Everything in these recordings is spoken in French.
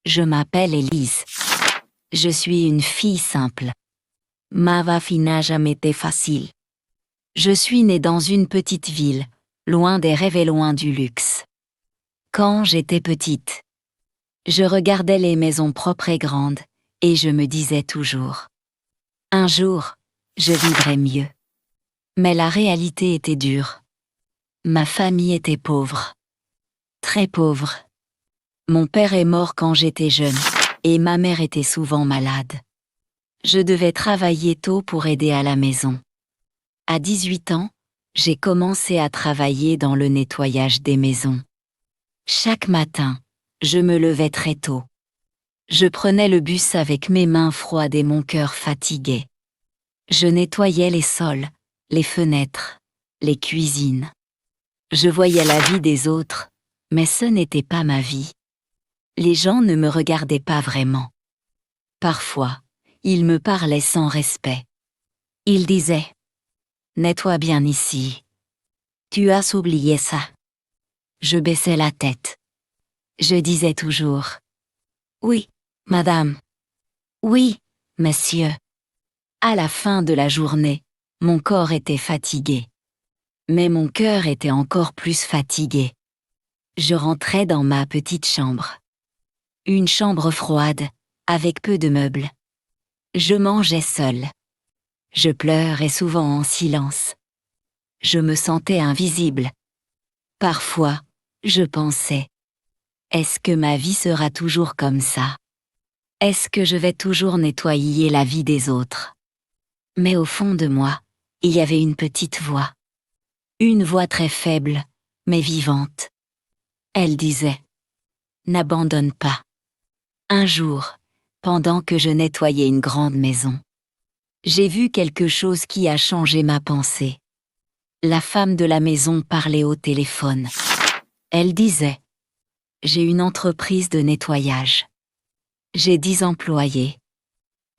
Je m'appelle Élise. Je suis une fille simple. Ma vie n'a jamais été facile. Je suis née dans une petite ville, loin des rêves et loin du luxe. Quand j'étais petite, je regardais les maisons propres et grandes, et je me disais toujours: un jour, je vivrai mieux. Mais la réalité était dure. Ma famille était pauvre. Très pauvre. Mon père est mort quand j'étais jeune, et ma mère était souvent malade. Je devais travailler tôt pour aider à la maison. À 18 ans, j'ai commencé à travailler dans le nettoyage des maisons. Chaque matin, je me levais très tôt. Je prenais le bus avec mes mains froides et mon cœur fatigué. Je nettoyais les sols, les fenêtres, les cuisines. Je voyais la vie des autres, mais ce n'était pas ma vie. Les gens ne me regardaient pas vraiment. Parfois, ils me parlaient sans respect. Ils disaient: nettoie bien ici. Tu as oublié ça. Je baissais la tête. Je disais toujours: oui, madame. Oui, monsieur. À la fin de la journée, mon corps était fatigué. Mais mon cœur était encore plus fatigué. Je rentrais dans ma petite chambre. Une chambre froide, avec peu de meubles. Je mangeais seule. Je pleurais souvent en silence. Je me sentais invisible. Parfois, je pensais: est-ce que ma vie sera toujours comme ça? Est-ce que je vais toujours nettoyer la vie des autres? Mais au fond de moi, il y avait une petite voix. Une voix très faible, mais vivante. Elle disait: n'abandonne pas. Un jour, pendant que je nettoyais une grande maison, j'ai vu quelque chose qui a changé ma pensée. La femme de la maison parlait au téléphone. Elle disait: j'ai une entreprise de nettoyage. J'ai 10 employés.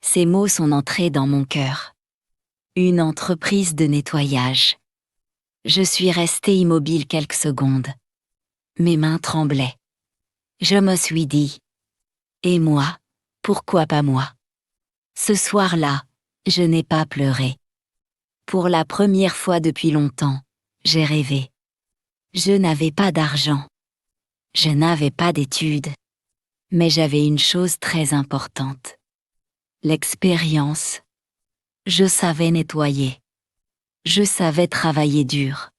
Ces mots sont entrés dans mon cœur. Une entreprise de nettoyage. Je suis restée immobile quelques secondes. Mes mains tremblaient. Je me suis dit: et moi, pourquoi pas moi? Ce soir-là, je n'ai pas pleuré. Pour la première fois depuis longtemps, j'ai rêvé. Je n'avais pas d'argent. Je n'avais pas d'études. Mais j'avais une chose très importante. L'expérience. Je savais nettoyer. Je savais travailler dur.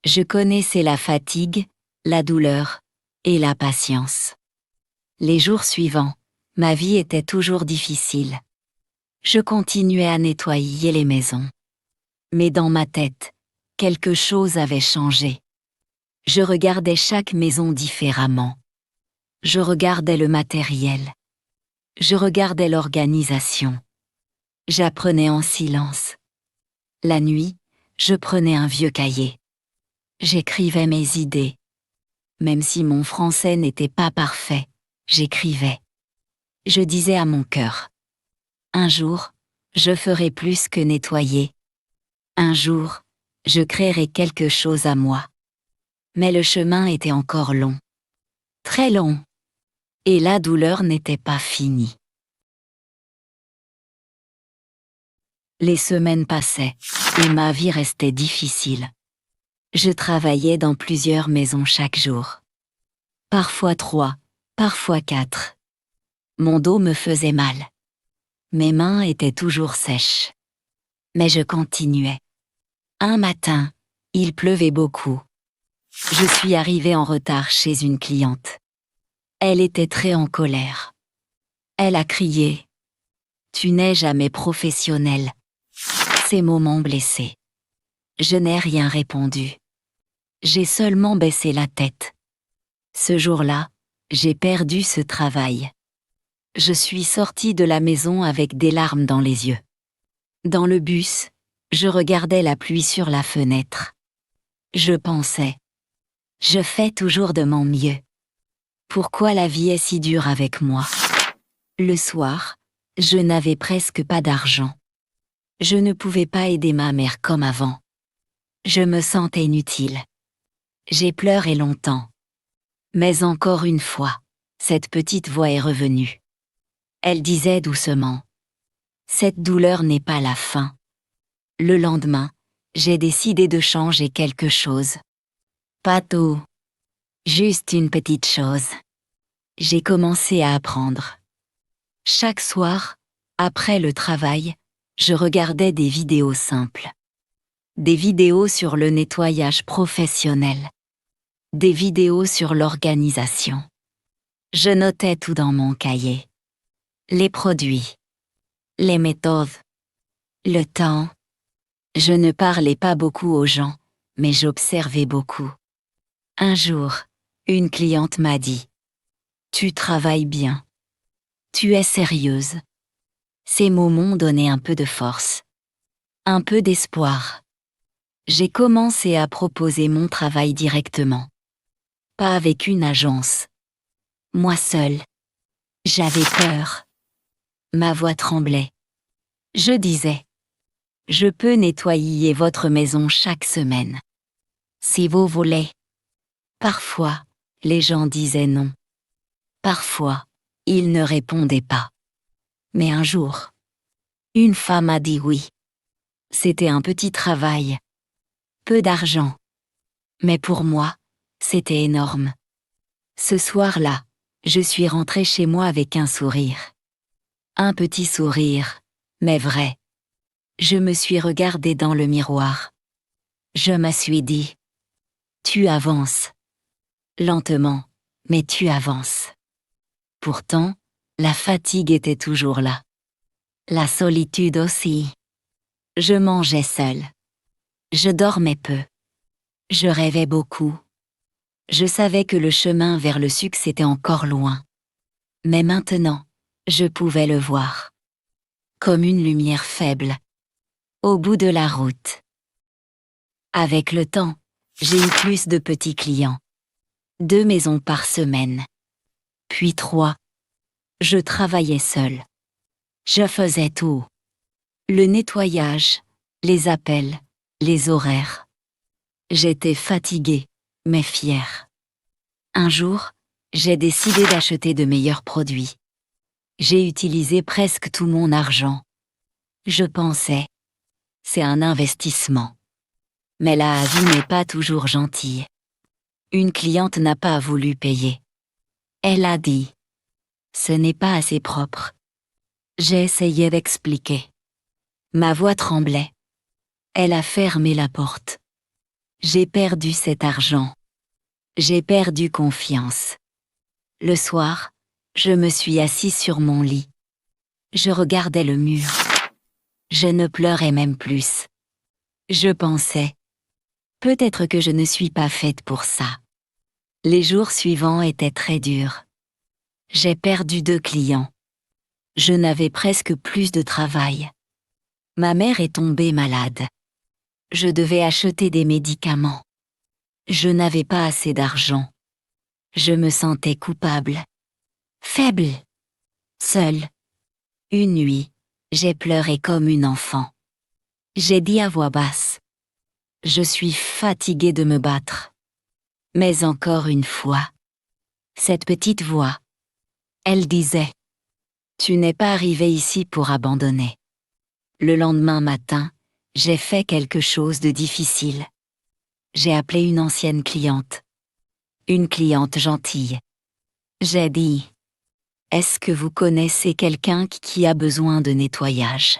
Je connaissais la fatigue, la douleur et la patience. Les jours suivants, ma vie était toujours difficile. Je continuais à nettoyer les maisons. Mais dans ma tête, quelque chose avait changé. Je regardais chaque maison différemment. Je regardais le matériel. Je regardais l'organisation. J'apprenais en silence. La nuit, je prenais un vieux cahier. J'écrivais mes idées. Même si mon français n'était pas parfait, j'écrivais. Je disais à mon cœur: un jour, je ferai plus que nettoyer. Un jour, je créerai quelque chose à moi. Mais le chemin était encore long. Très long. Et la douleur n'était pas finie. Les semaines passaient, et ma vie restait difficile. Je travaillais dans plusieurs maisons chaque jour. Parfois 3, parfois 4. Mon dos me faisait mal. Mes mains étaient toujours sèches. Mais je continuais. Un matin, il pleuvait beaucoup. Je suis arrivée en retard chez une cliente. Elle était très en colère. Elle a crié: tu n'es jamais professionnelle. Ces mots m'ont blessée. Je n'ai rien répondu. J'ai seulement baissé la tête. Ce jour-là, j'ai perdu ce travail. Je suis sortie de la maison avec des larmes dans les yeux. Dans le bus, je regardais la pluie sur la fenêtre. Je pensais: je fais toujours de mon mieux. Pourquoi la vie est si dure avec moi? Le soir, je n'avais presque pas d'argent. Je ne pouvais pas aider ma mère comme avant. Je me sentais inutile. J'ai pleuré longtemps. Mais encore une fois, cette petite voix est revenue. Elle disait doucement. Cette douleur n'est pas la fin. Le lendemain, j'ai décidé de changer quelque chose. Pas tout. Juste une petite chose. J'ai commencé à apprendre. Chaque soir, après le travail, je regardais des vidéos simples. Des vidéos sur le nettoyage professionnel. Des vidéos sur l'organisation. Je notais tout dans mon cahier. Les produits. Les méthodes. Le temps. Je ne parlais pas beaucoup aux gens, mais j'observais beaucoup. Un jour, une cliente m'a dit « Tu travailles bien. Tu es sérieuse. » Ces mots m'ont donné un peu de force. Un peu d'espoir. J'ai commencé à proposer mon travail directement. Pas avec une agence. Moi seule. J'avais peur. Ma voix tremblait. Je disais « Je peux nettoyer votre maison chaque semaine. Si vous voulez. » Parfois, les gens disaient non. Parfois, ils ne répondaient pas. Mais un jour, une femme a dit oui. C'était un petit travail. Peu d'argent. Mais pour moi, c'était énorme. Ce soir-là, je suis rentrée chez moi avec un sourire. Un petit sourire, mais vrai. Je me suis regardée dans le miroir. Je me suis dit « Tu avances. » Lentement, mais tu avances. Pourtant, la fatigue était toujours là. La solitude aussi. Je mangeais seule. Je dormais peu. Je rêvais beaucoup. Je savais que le chemin vers le succès était encore loin. Mais maintenant, je pouvais le voir. Comme une lumière faible. Au bout de la route. Avec le temps, j'ai eu plus de petits clients. 2 maisons par semaine. Puis 3. Je travaillais seule. Je faisais tout. Le nettoyage, les appels, les horaires. J'étais fatiguée, mais fière. Un jour, j'ai décidé d'acheter de meilleurs produits. J'ai utilisé presque tout mon argent. Je pensais, c'est un investissement. Mais la vie n'est pas toujours gentille. Une cliente n'a pas voulu payer. Elle a dit, ce n'est pas assez propre. J'ai essayé d'expliquer. Ma voix tremblait. Elle a fermé la porte. J'ai perdu cet argent. J'ai perdu confiance. Le soir, je me suis assise sur mon lit. Je regardais le mur. Je ne pleurais même plus. Je pensais, peut-être que je ne suis pas faite pour ça. Les jours suivants étaient très durs. J'ai perdu 2 clients. Je n'avais presque plus de travail. Ma mère est tombée malade. Je devais acheter des médicaments. Je n'avais pas assez d'argent. Je me sentais coupable. Faible. Seule. Une nuit, j'ai pleuré comme une enfant. J'ai dit à voix basse. Je suis fatiguée de me battre. Mais encore une fois, cette petite voix, elle disait, tu n'es pas arrivé ici pour abandonner. Le lendemain matin, j'ai fait quelque chose de difficile. J'ai appelé une ancienne cliente. Une cliente gentille. J'ai dit, est-ce que vous connaissez quelqu'un qui a besoin de nettoyage?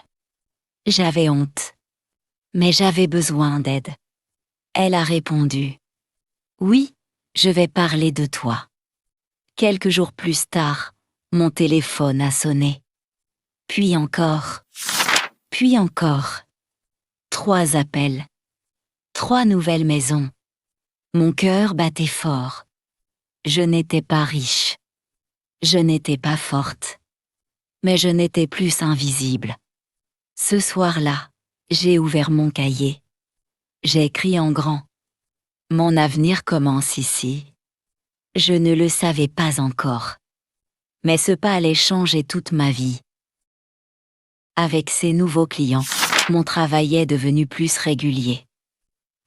J'avais honte. Mais j'avais besoin d'aide. Elle a répondu. Oui, je vais parler de toi. Quelques jours plus tard, mon téléphone a sonné. Puis encore. Puis encore. 3 appels. 3 nouvelles maisons. Mon cœur battait fort. Je n'étais pas riche. Je n'étais pas forte. Mais je n'étais plus invisible. Ce soir-là, j'ai ouvert mon cahier. J'ai écrit en grand. Mon avenir commence ici. Je ne le savais pas encore. Mais ce pas allait changer toute ma vie. Avec ces nouveaux clients, mon travail est devenu plus régulier.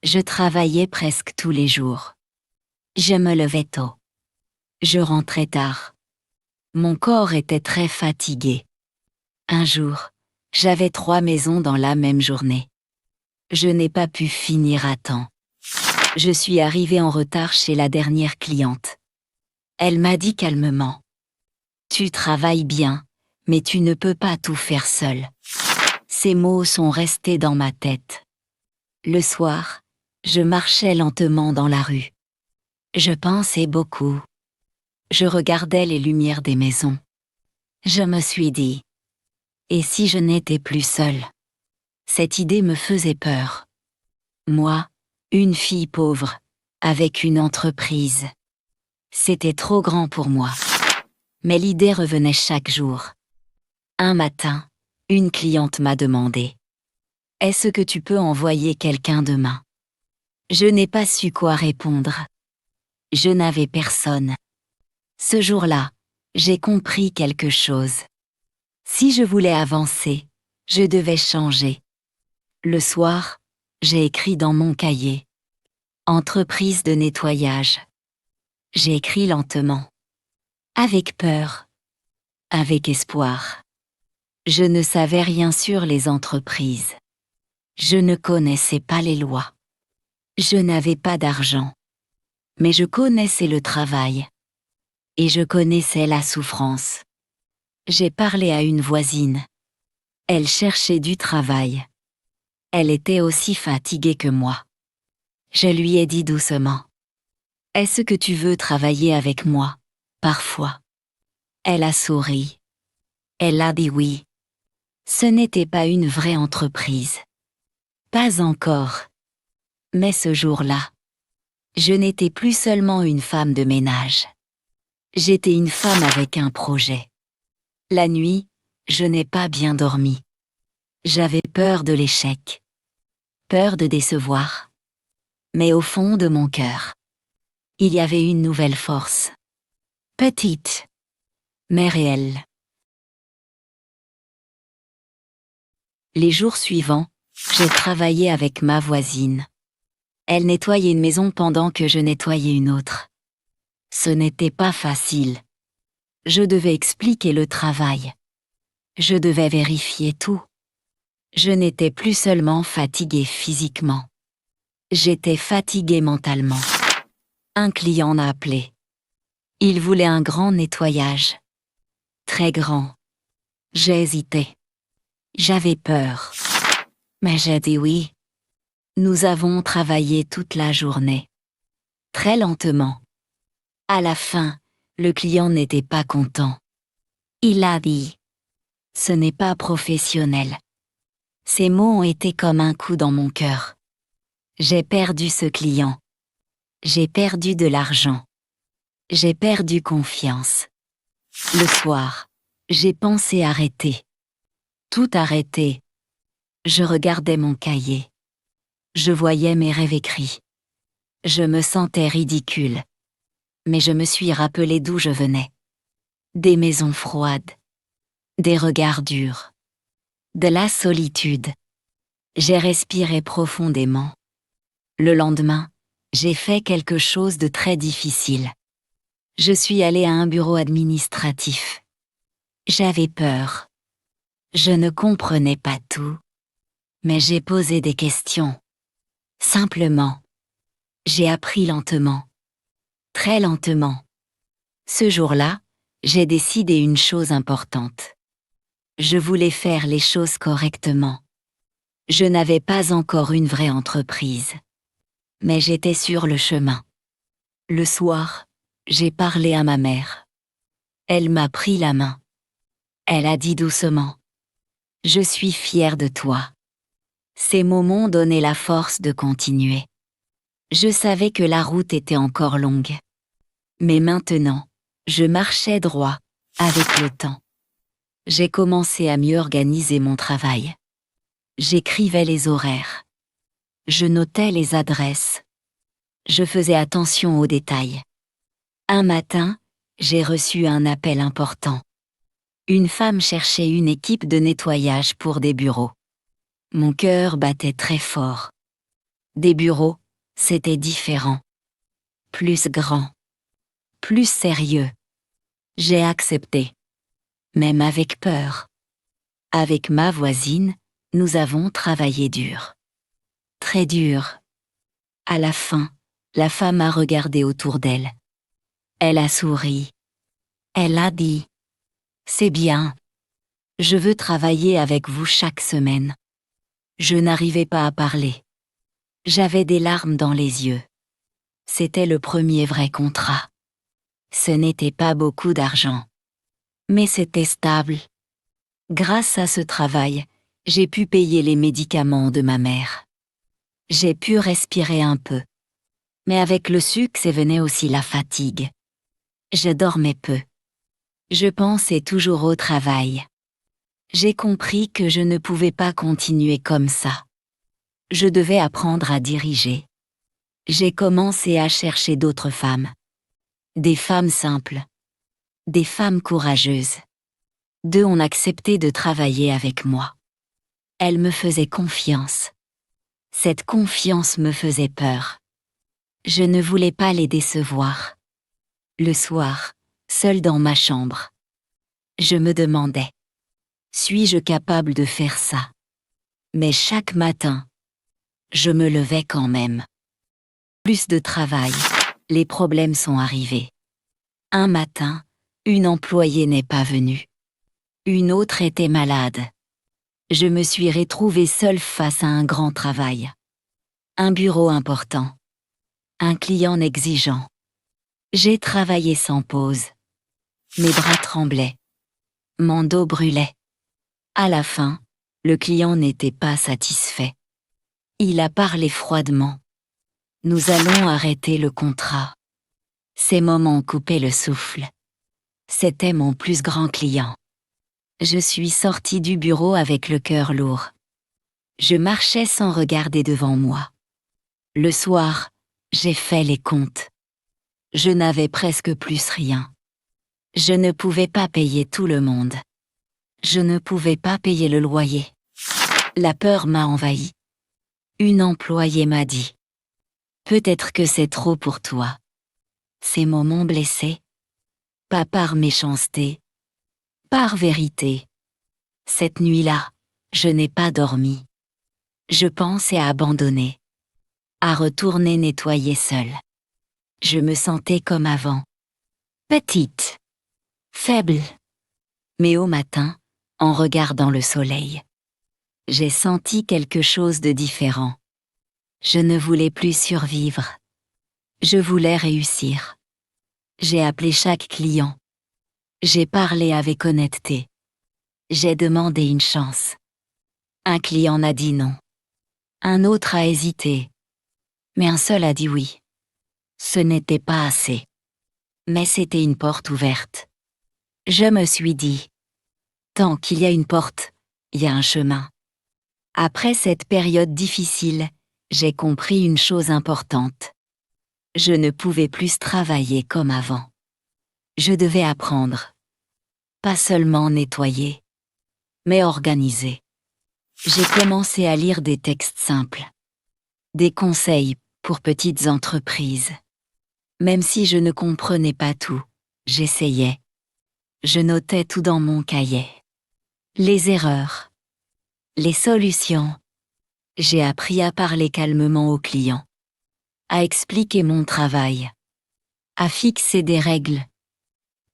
Je travaillais presque tous les jours. Je me levais tôt. Je rentrais tard. Mon corps était très fatigué. Un jour, j'avais 3 maisons dans la même journée. Je n'ai pas pu finir à temps. Je suis arrivée en retard chez la dernière cliente. Elle m'a dit calmement. Tu travailles bien, mais tu ne peux pas tout faire seul. Ces mots sont restés dans ma tête. Le soir, je marchais lentement dans la rue. Je pensais beaucoup. Je regardais les lumières des maisons. Je me suis dit, et si je n'étais plus seule? Cette idée me faisait peur. Moi, une fille pauvre, avec une entreprise. C'était trop grand pour moi. Mais l'idée revenait chaque jour. Un matin, une cliente m'a demandé « Est-ce que tu peux envoyer quelqu'un demain ?» Je n'ai pas su quoi répondre. Je n'avais personne. Ce jour-là, j'ai compris quelque chose. Si je voulais avancer, je devais changer. Le soir, j'ai écrit dans mon cahier « Entreprise de nettoyage ». J'ai écrit lentement. Avec peur. Avec espoir. Je ne savais rien sur les entreprises. Je ne connaissais pas les lois. Je n'avais pas d'argent. Mais je connaissais le travail. Et je connaissais la souffrance. J'ai parlé à une voisine. Elle cherchait du travail. Elle était aussi fatiguée que moi. Je lui ai dit doucement. « Est-ce que tu veux travailler avec moi, parfois ?» Elle a souri. Elle a dit oui. Ce n'était pas une vraie entreprise. Pas encore. Mais ce jour-là, je n'étais plus seulement une femme de ménage. J'étais une femme avec un projet. La nuit, je n'ai pas bien dormi. J'avais peur de l'échec. Peur de décevoir. Mais au fond de mon cœur, il y avait une nouvelle force. Petite, mais réelle. Les jours suivants, j'ai travaillé avec ma voisine. Elle nettoyait une maison pendant que je nettoyais une autre. Ce n'était pas facile. Je devais expliquer le travail. Je devais vérifier tout. Je n'étais plus seulement fatiguée physiquement. J'étais fatiguée mentalement. Un client m'a appelé. Il voulait un grand nettoyage. Très grand. J'ai hésité. J'avais peur. Mais j'ai dit oui. Nous avons travaillé toute la journée. Très lentement. À la fin, le client n'était pas content. Il a dit « Ce n'est pas professionnel ». Ces mots ont été comme un coup dans mon cœur. J'ai perdu ce client. J'ai perdu de l'argent. J'ai perdu confiance. Le soir, j'ai pensé arrêter. Tout arrêter. Je regardais mon cahier. Je voyais mes rêves écrits. Je me sentais ridicule. Mais je me suis rappelé d'où je venais. Des maisons froides. Des regards durs. De la solitude. J'ai respiré profondément. Le lendemain, j'ai fait quelque chose de très difficile. Je suis allée à un bureau administratif. J'avais peur. Je ne comprenais pas tout. Mais j'ai posé des questions. Simplement. J'ai appris lentement. Très lentement. Ce jour-là, j'ai décidé une chose importante. Je voulais faire les choses correctement. Je n'avais pas encore une vraie entreprise. Mais j'étais sur le chemin. Le soir, j'ai parlé à ma mère. Elle m'a pris la main. Elle a dit doucement « Je suis fière de toi ». Ces mots m'ont donné la force de continuer. Je savais que la route était encore longue. Mais maintenant, je marchais droit, avec le temps. J'ai commencé à mieux organiser mon travail. J'écrivais les horaires. Je notais les adresses. Je faisais attention aux détails. Un matin, j'ai reçu un appel important. Une femme cherchait une équipe de nettoyage pour des bureaux. Mon cœur battait très fort. Des bureaux, c'était différent. Plus grand. Plus sérieux. J'ai accepté. Même avec peur. Avec ma voisine, nous avons travaillé dur. Très dur. À la fin, la femme a regardé autour d'elle. Elle a souri. Elle a dit: c'est bien. Je veux travailler avec vous chaque semaine. Je n'arrivais pas à parler. J'avais des larmes dans les yeux. C'était le premier vrai contrat. Ce n'était pas beaucoup d'argent. Mais c'était stable. Grâce à ce travail, j'ai pu payer les médicaments de ma mère. J'ai pu respirer un peu. Mais avec le succès venait aussi la fatigue. Je dormais peu. Je pensais toujours au travail. J'ai compris que je ne pouvais pas continuer comme ça. Je devais apprendre à diriger. J'ai commencé à chercher d'autres femmes. Des femmes simples. Des femmes courageuses. Deux ont accepté de travailler avec moi. Elles me faisaient confiance. Cette confiance me faisait peur. Je ne voulais pas les décevoir. Le soir, seul dans ma chambre, je me demandais: suis-je capable de faire ça? Mais chaque matin, je me levais quand même. Plus de travail, les problèmes sont arrivés. Un matin, une employée n'est pas venue. Une autre était malade. Je me suis retrouvée seule face à un grand travail. Un bureau important. Un client exigeant. J'ai travaillé sans pause. Mes bras tremblaient. Mon dos brûlait. À la fin, le client n'était pas satisfait. Il a parlé froidement. Nous allons arrêter le contrat. Ces moments coupaient le souffle. C'était mon plus grand client. Je suis sortie du bureau avec le cœur lourd. Je marchais sans regarder devant moi. Le soir, j'ai fait les comptes. Je n'avais presque plus rien. Je ne pouvais pas payer tout le monde. Je ne pouvais pas payer le loyer. La peur m'a envahi. Une employée m'a dit: peut-être que c'est trop pour toi. Ces mots m'ont blessé. Pas par méchanceté, par vérité. Cette nuit-là, je n'ai pas dormi. Je pensais à abandonner, à retourner nettoyer seule. Je me sentais comme avant. Petite, faible. Mais au matin, en regardant le soleil, j'ai senti quelque chose de différent. Je ne voulais plus survivre. Je voulais réussir. J'ai appelé chaque client. J'ai parlé avec honnêteté. J'ai demandé une chance. Un client a dit non. Un autre a hésité. Mais un seul a dit oui. Ce n'était pas assez. Mais c'était une porte ouverte. Je me suis dit: tant qu'il y a une porte, il y a un chemin. Après cette période difficile, j'ai compris une chose importante. Je ne pouvais plus travailler comme avant. Je devais apprendre. Pas seulement nettoyer, mais organiser. J'ai commencé à lire des textes simples. Des conseils pour petites entreprises. Même si je ne comprenais pas tout, j'essayais. Je notais tout dans mon cahier. Les erreurs. Les solutions. J'ai appris à parler calmement aux clients. À expliquer mon travail. À fixer des règles.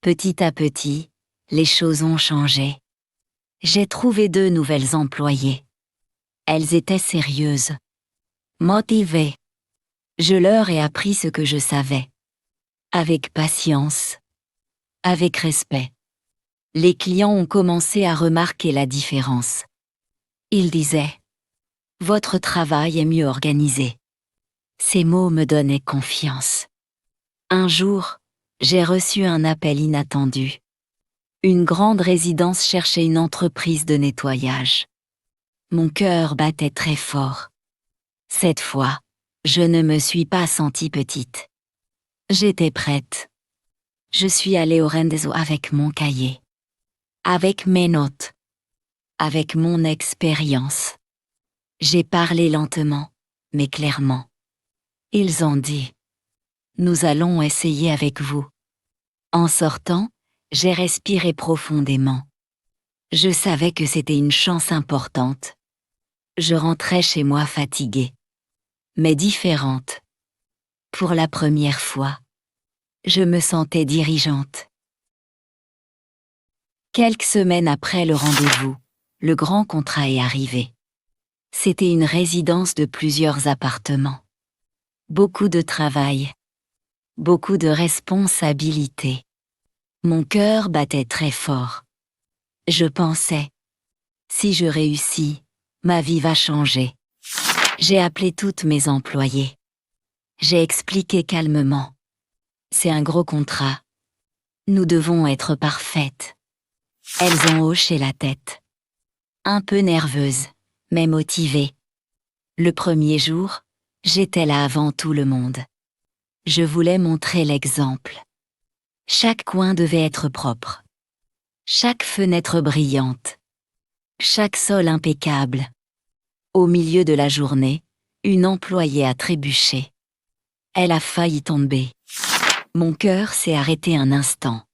Petit à petit, les choses ont changé. J'ai trouvé 2 nouvelles employées. Elles étaient sérieuses. Motivées. Je leur ai appris ce que je savais. Avec patience. Avec respect. Les clients ont commencé à remarquer la différence. Ils disaient: votre travail est mieux organisé. Ces mots me donnaient confiance. Un jour, j'ai reçu un appel inattendu. Une grande résidence cherchait une entreprise de nettoyage. Mon cœur battait très fort. Cette fois, je ne me suis pas sentie petite. J'étais prête. Je suis allée au rendez-vous avec mon cahier. Avec mes notes. Avec mon expérience. J'ai parlé lentement, mais clairement. Ils ont dit: nous allons essayer avec vous. En sortant, J'ai respiré profondément. Je savais que c'était une chance importante. Je rentrais chez moi fatiguée, mais différente. Pour la première fois, je me sentais dirigeante. Quelques semaines après le rendez-vous, le grand contrat est arrivé. C'était une résidence de plusieurs appartements. Beaucoup de travail. Beaucoup de responsabilités. Mon cœur battait très fort. Je pensais, si je réussis, ma vie va changer. J'ai appelé toutes mes employées. J'ai expliqué calmement. C'est un gros contrat. Nous devons être parfaites. Elles ont hoché la tête. Un peu nerveuses, mais motivées. Le premier jour, j'étais là avant tout le monde. Je voulais montrer l'exemple. Chaque coin devait être propre. Chaque fenêtre brillante. Chaque sol impeccable. Au milieu de la journée, une employée a trébuché. Elle a failli tomber. Mon cœur s'est arrêté un instant.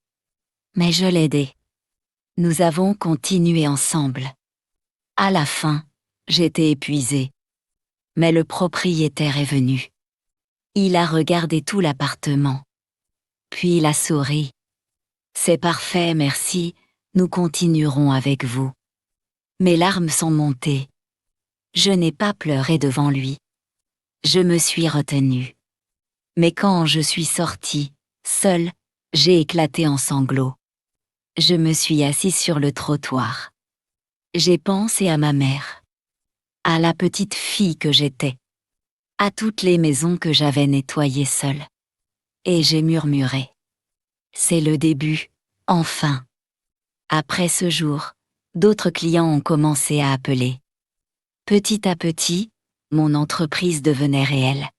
Mais je l'ai aidée. Nous avons continué ensemble. À la fin, j'étais épuisée. Mais le propriétaire est venu. Il a regardé tout l'appartement. Puis il a souri. C'est parfait, merci, nous continuerons avec vous. Mes larmes sont montées. Je n'ai pas pleuré devant lui. Je me suis retenue. Mais quand je suis sortie, seule, j'ai éclaté en sanglots. Je me suis assise sur le trottoir. J'ai pensé à ma mère, à la petite fille que j'étais, à toutes les maisons que j'avais nettoyées seule. Et j'ai murmuré. C'est le début, enfin. Après ce jour, d'autres clients ont commencé à appeler. Petit à petit, mon entreprise devenait réelle.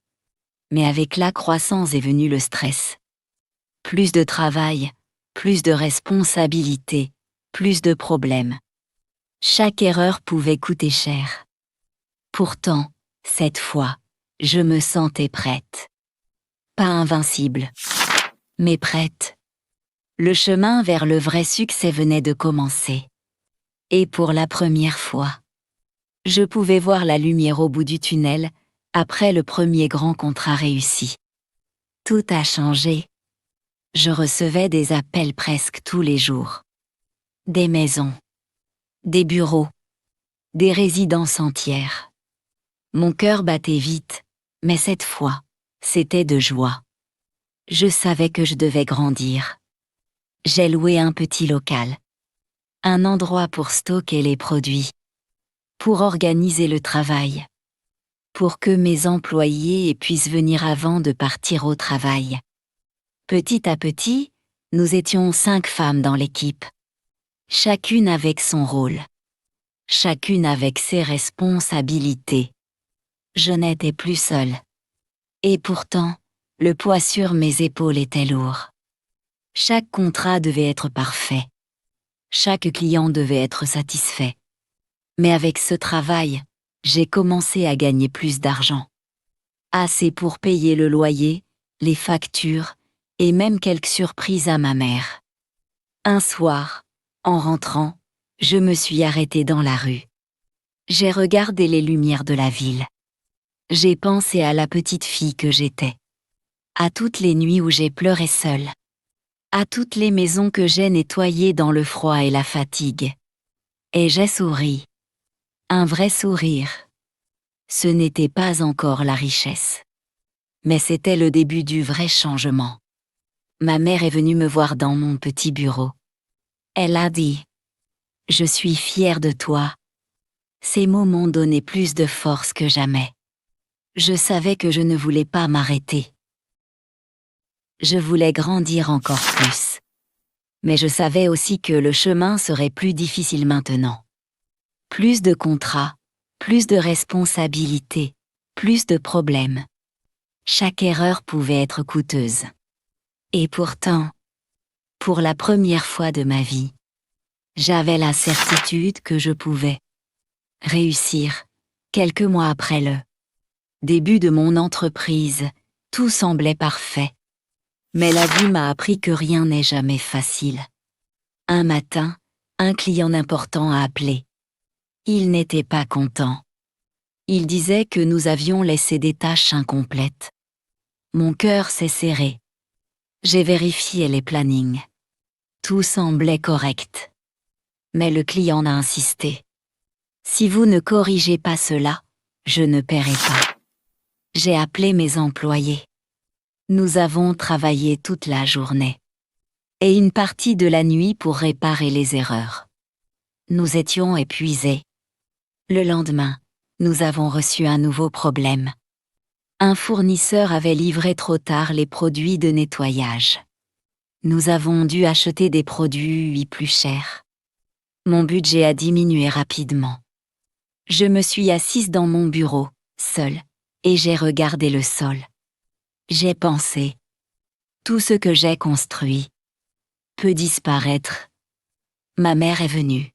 Mais avec la croissance est venu le stress. Plus de travail, plus de responsabilités, plus de problèmes. Chaque erreur pouvait coûter cher. Pourtant, cette fois, je me sentais prête. Pas invincible, mais prête. Le chemin vers le vrai succès venait de commencer. Et pour la première fois, je pouvais voir la lumière au bout du tunnel, après le premier grand contrat réussi. Tout a changé. Je recevais des appels presque tous les jours. Des maisons, des bureaux, des résidences entières. Mon cœur battait vite, mais cette fois, c'était de joie. Je savais que je devais grandir. J'ai loué un petit local. Un endroit pour stocker les produits. Pour organiser le travail. Pour que mes employés puissent venir avant de partir au travail. Petit à petit, nous étions 5 femmes dans l'équipe. Chacune avec son rôle. Chacune avec ses responsabilités. Je n'étais plus seule. Et pourtant, le poids sur mes épaules était lourd. Chaque contrat devait être parfait. Chaque client devait être satisfait. Mais avec ce travail, j'ai commencé à gagner plus d'argent. Assez pour payer le loyer, les factures, et même quelques surprises à ma mère. Un soir, en rentrant, je me suis arrêtée dans la rue. J'ai regardé les lumières de la ville. J'ai pensé à la petite fille que j'étais. À toutes les nuits où j'ai pleuré seule. À toutes les maisons que j'ai nettoyées dans le froid et la fatigue. Et j'ai souri. Un vrai sourire. Ce n'était pas encore la richesse. Mais c'était le début du vrai changement. Ma mère est venue me voir dans mon petit bureau. Elle a dit « Je suis fière de toi ». Ces mots m'ont donné plus de force que jamais. Je savais que je ne voulais pas m'arrêter. Je voulais grandir encore plus. Mais je savais aussi que le chemin serait plus difficile maintenant. Plus de contrats, plus de responsabilités, plus de problèmes. Chaque erreur pouvait être coûteuse. Et pourtant, pour la première fois de ma vie, j'avais la certitude que je pouvais réussir. Quelques mois après le début de mon entreprise, tout semblait parfait. Mais la vie m'a appris que rien n'est jamais facile. Un matin, un client important a appelé. Il n'était pas content. Il disait que nous avions laissé des tâches incomplètes. Mon cœur s'est serré. J'ai vérifié les plannings. Tout semblait correct. Mais le client a insisté. Si vous ne corrigez pas cela, je ne paierai pas. J'ai appelé mes employés. Nous avons travaillé toute la journée. Et une partie de la nuit pour réparer les erreurs. Nous étions épuisés. Le lendemain, nous avons reçu un nouveau problème. Un fournisseur avait livré trop tard les produits de nettoyage. Nous avons dû acheter des produits plus chers. Mon budget a diminué rapidement. Je me suis assise dans mon bureau, seule, et j'ai regardé le sol. J'ai pensé. Tout ce que j'ai construit peut disparaître. Ma mère est venue.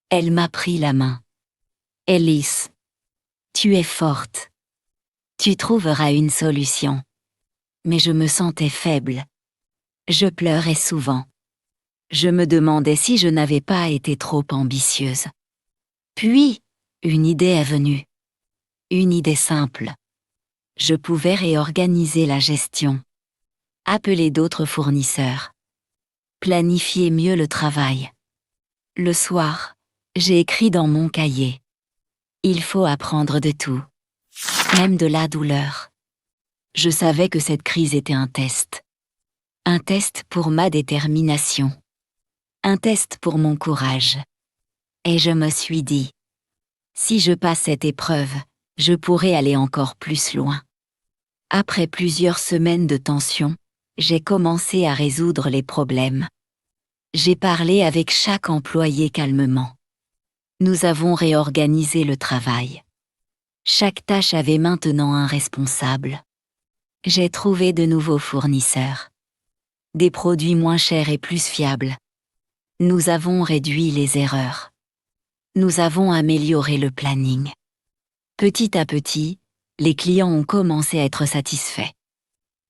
Elle m'a pris la main. Alice, tu es forte. Tu trouveras une solution. Mais je me sentais faible. Je pleurais souvent. Je me demandais si je n'avais pas été trop ambitieuse. Puis, une idée est venue. Une idée simple. Je pouvais réorganiser la gestion. Appeler d'autres fournisseurs. Planifier mieux le travail. Le soir, j'ai écrit dans mon cahier. Il faut apprendre de tout. Même de la douleur. Je savais que cette crise était un test. Un test pour ma détermination. Un test pour mon courage. Et je me suis dit, si je passe cette épreuve, je pourrai aller encore plus loin. Après plusieurs semaines de tension, j'ai commencé à résoudre les problèmes. J'ai parlé avec chaque employé calmement. Nous avons réorganisé le travail. Chaque tâche avait maintenant un responsable. J'ai trouvé de nouveaux fournisseurs. Des produits moins chers et plus fiables. Nous avons réduit les erreurs. Nous avons amélioré le planning. Petit à petit, les clients ont commencé à être satisfaits.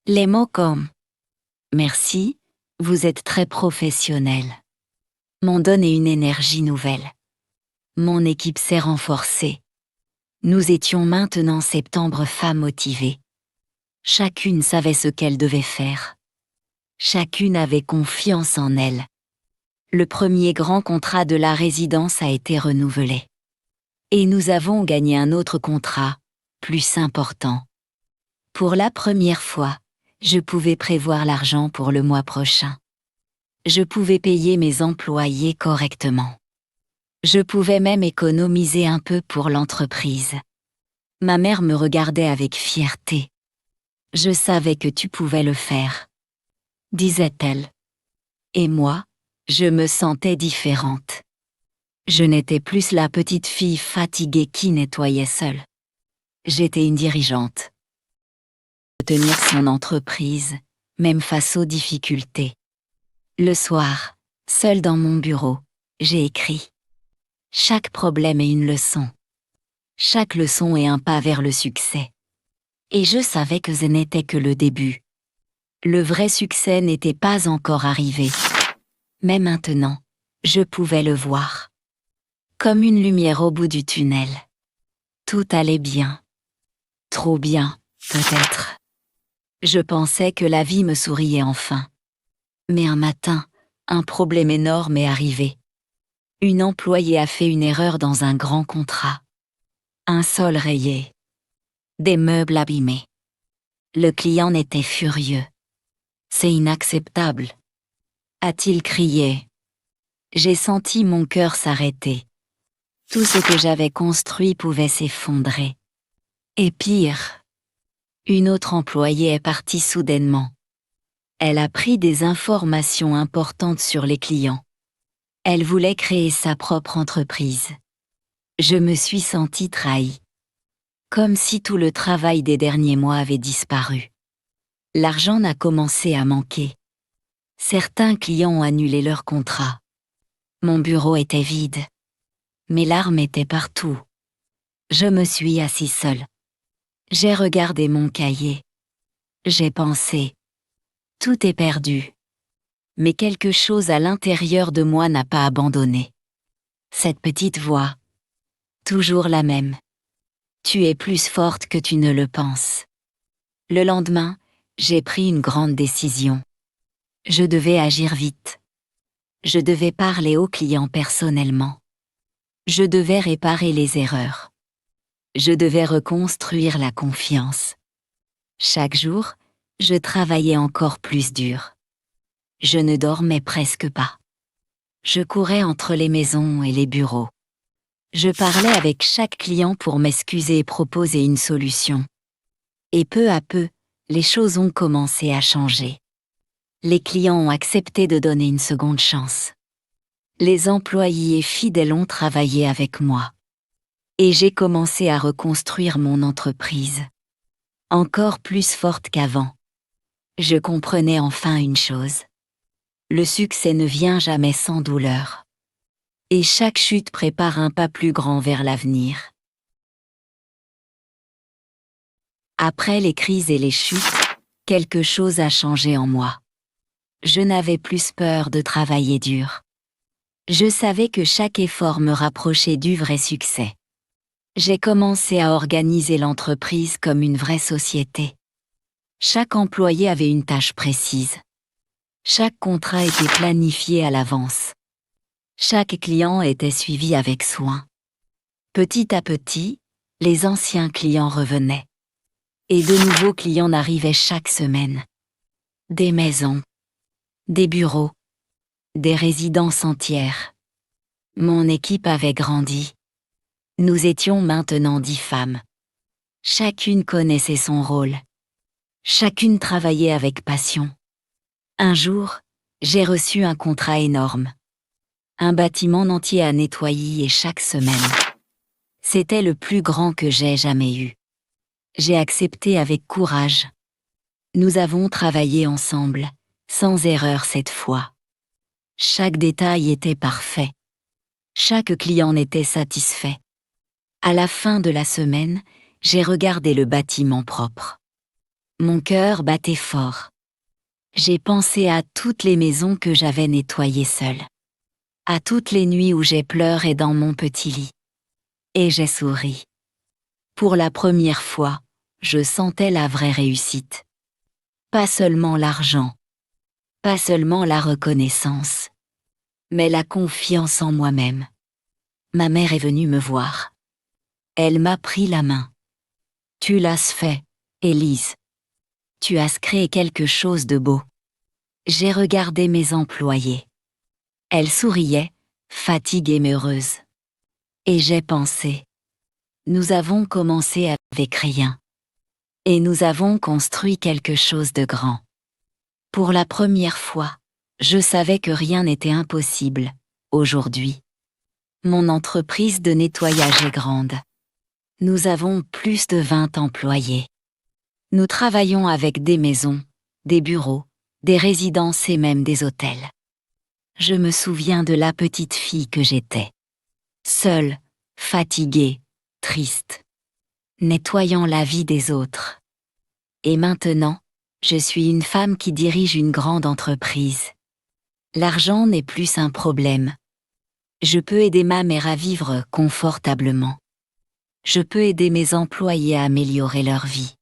Les mots comme « Merci, vous êtes très professionnel » m'ont donné une énergie nouvelle. Mon équipe s'est renforcée. Nous étions maintenant 70 femmes motivées. Chacune savait ce qu'elle devait faire. Chacune avait confiance en elle. Le premier grand contrat de la résidence a été renouvelé. Et nous avons gagné un autre contrat, plus important. Pour la première fois, je pouvais prévoir l'argent pour le mois prochain. Je pouvais payer mes employés correctement. Je pouvais même économiser un peu pour l'entreprise. Ma mère me regardait avec fierté. Je savais que tu pouvais le faire, disait-elle. Et moi, je me sentais différente. Je n'étais plus la petite fille fatiguée qui nettoyait seule. J'étais une dirigeante. Tenir son entreprise, même face aux difficultés. Le soir, seule dans mon bureau, j'ai écrit. Chaque problème est une leçon. Chaque leçon est un pas vers le succès. Et je savais que ce n'était que le début. Le vrai succès n'était pas encore arrivé. Mais maintenant, je pouvais le voir. Comme une lumière au bout du tunnel. Tout allait bien. Trop bien, peut-être. Je pensais que la vie me souriait enfin. Mais un matin, un problème énorme est arrivé. Une employée a fait une erreur dans un grand contrat. Un sol rayé. Des meubles abîmés. Le client était furieux. C'est inacceptable, a-t-il crié. J'ai senti mon cœur s'arrêter. Tout ce que j'avais construit pouvait s'effondrer. Et pire, une autre employée est partie soudainement. Elle a pris des informations importantes sur les clients. Elle voulait créer sa propre entreprise. Je me suis sentie trahie. Comme si tout le travail des derniers mois avait disparu. L'argent n'a commencé à manquer. Certains clients ont annulé leur contrat. Mon bureau était vide. Mes larmes étaient partout. Je me suis assise seule. J'ai regardé mon cahier. J'ai pensé. Tout est perdu. Mais quelque chose à l'intérieur de moi n'a pas abandonné. Cette petite voix, toujours la même. Tu es plus forte que tu ne le penses. Le lendemain, j'ai pris une grande décision. Je devais agir vite. Je devais parler aux clients personnellement. Je devais réparer les erreurs. Je devais reconstruire la confiance. Chaque jour, je travaillais encore plus dur. Je ne dormais presque pas. Je courais entre les maisons et les bureaux. Je parlais avec chaque client pour m'excuser et proposer une solution. Et peu à peu, les choses ont commencé à changer. Les clients ont accepté de donner une seconde chance. Les employés fidèles ont travaillé avec moi. Et j'ai commencé à reconstruire mon entreprise. Encore plus forte qu'avant. Je comprenais enfin une chose. Le succès ne vient jamais sans douleur. Et chaque chute prépare un pas plus grand vers l'avenir. Après les crises et les chutes, quelque chose a changé en moi. Je n'avais plus peur de travailler dur. Je savais que chaque effort me rapprochait du vrai succès. J'ai commencé à organiser l'entreprise comme une vraie société. Chaque employé avait une tâche précise. Chaque contrat était planifié à l'avance. Chaque client était suivi avec soin. Petit à petit, les anciens clients revenaient. Et de nouveaux clients arrivaient chaque semaine. Des maisons, des bureaux, des résidences entières. Mon équipe avait grandi. Nous étions maintenant 10 femmes. Chacune connaissait son rôle. Chacune travaillait avec passion. Un jour, j'ai reçu un contrat énorme. Un bâtiment entier à nettoyer chaque semaine. C'était le plus grand que j'ai jamais eu. J'ai accepté avec courage. Nous avons travaillé ensemble, sans erreur cette fois. Chaque détail était parfait. Chaque client était satisfait. À la fin de la semaine, j'ai regardé le bâtiment propre. Mon cœur battait fort. J'ai pensé à toutes les maisons que j'avais nettoyées seule. À toutes les nuits où j'ai pleuré dans mon petit lit. Et j'ai souri. Pour la première fois, je sentais la vraie réussite. Pas seulement l'argent. Pas seulement la reconnaissance. Mais la confiance en moi-même. Ma mère est venue me voir. Elle m'a pris la main. Tu l'as fait, Élise. Tu as créé quelque chose de beau. J'ai regardé mes employés. Elle souriait, fatiguée mais heureuse. Et j'ai pensé. Nous avons commencé avec rien. Et nous avons construit quelque chose de grand. Pour la première fois, je savais que rien n'était impossible, aujourd'hui. Mon entreprise de nettoyage est grande. Nous avons plus de 20 employés. Nous travaillons avec des maisons, des bureaux, des résidences et même des hôtels. Je me souviens de la petite fille que j'étais. Seule, fatiguée, triste. Nettoyant la vie des autres. Et maintenant, je suis une femme qui dirige une grande entreprise. L'argent n'est plus un problème. Je peux aider ma mère à vivre confortablement. Je peux aider mes employés à améliorer leur vie.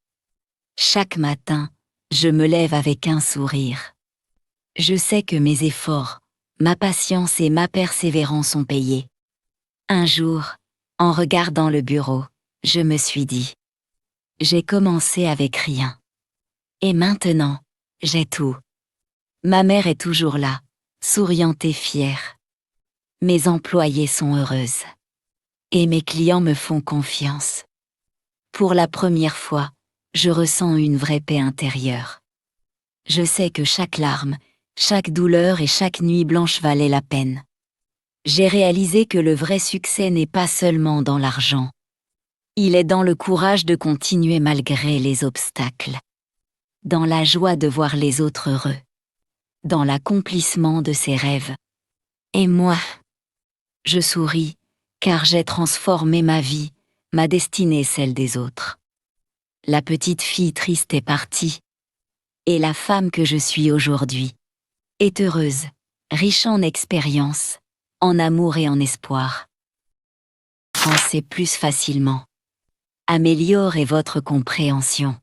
Chaque matin, je me lève avec un sourire. Je sais que mes efforts, ma patience et ma persévérance ont payé. Un jour, en regardant le bureau, je me suis dit, j'ai commencé avec rien. Et maintenant, j'ai tout. Ma mère est toujours là, souriante et fière. Mes employés sont heureuses. Et mes clients me font confiance. Pour la première fois, je ressens une vraie paix intérieure. Je sais que chaque larme, chaque douleur et chaque nuit blanche valait la peine. J'ai réalisé que le vrai succès n'est pas seulement dans l'argent. Il est dans le courage de continuer malgré les obstacles. Dans la joie de voir les autres heureux. Dans l'accomplissement de ses rêves. Et moi, je souris, car j'ai transformé ma vie, ma destinée celle des autres. La petite fille triste est partie. Et la femme que je suis aujourd'hui est heureuse, riche en expérience, en amour et en espoir. Pensez plus facilement. Améliorez votre compréhension,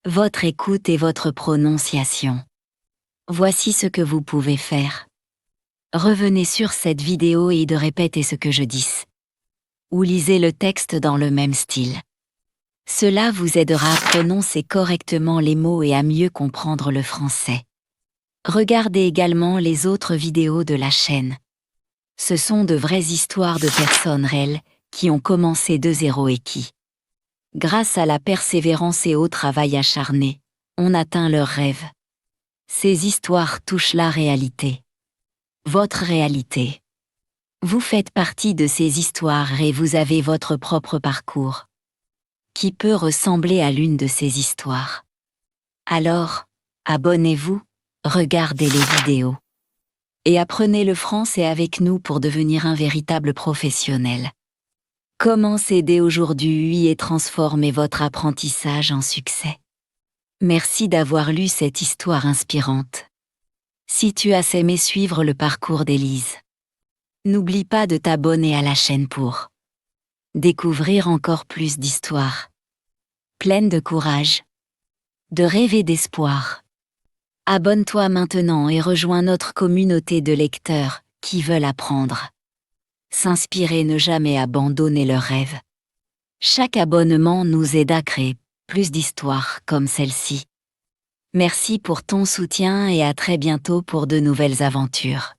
votre écoute et votre prononciation. Voici ce que vous pouvez faire. Revenez sur cette vidéo et de répéter ce que je dis. Ou lisez le texte dans le même style. Cela vous aidera à prononcer correctement les mots et à mieux comprendre le français. Regardez également les autres vidéos de la chaîne. Ce sont de vraies histoires de personnes réelles qui ont commencé de zéro et qui, grâce à la persévérance et au travail acharné, ont atteint leurs rêves. Ces histoires touchent la réalité. Votre réalité. Vous faites partie de ces histoires et vous avez votre propre parcours, qui peut ressembler à l'une de ces histoires. Alors, abonnez-vous, regardez les vidéos. Et apprenez le français avec nous pour devenir un véritable professionnel. Commencez dès aujourd'hui et transformez votre apprentissage en succès. Merci d'avoir lu cette histoire inspirante. Si tu as aimé suivre le parcours d'Élise, n'oublie pas de t'abonner à la chaîne pour découvrir encore plus d'histoires pleines de courage, de rêve et d'espoir. Abonne-toi maintenant et rejoins notre communauté de lecteurs qui veulent apprendre, s'inspirer et ne jamais abandonner leurs rêves. Chaque abonnement nous aide à créer plus d'histoires comme celle-ci. Merci pour ton soutien et à très bientôt pour de nouvelles aventures.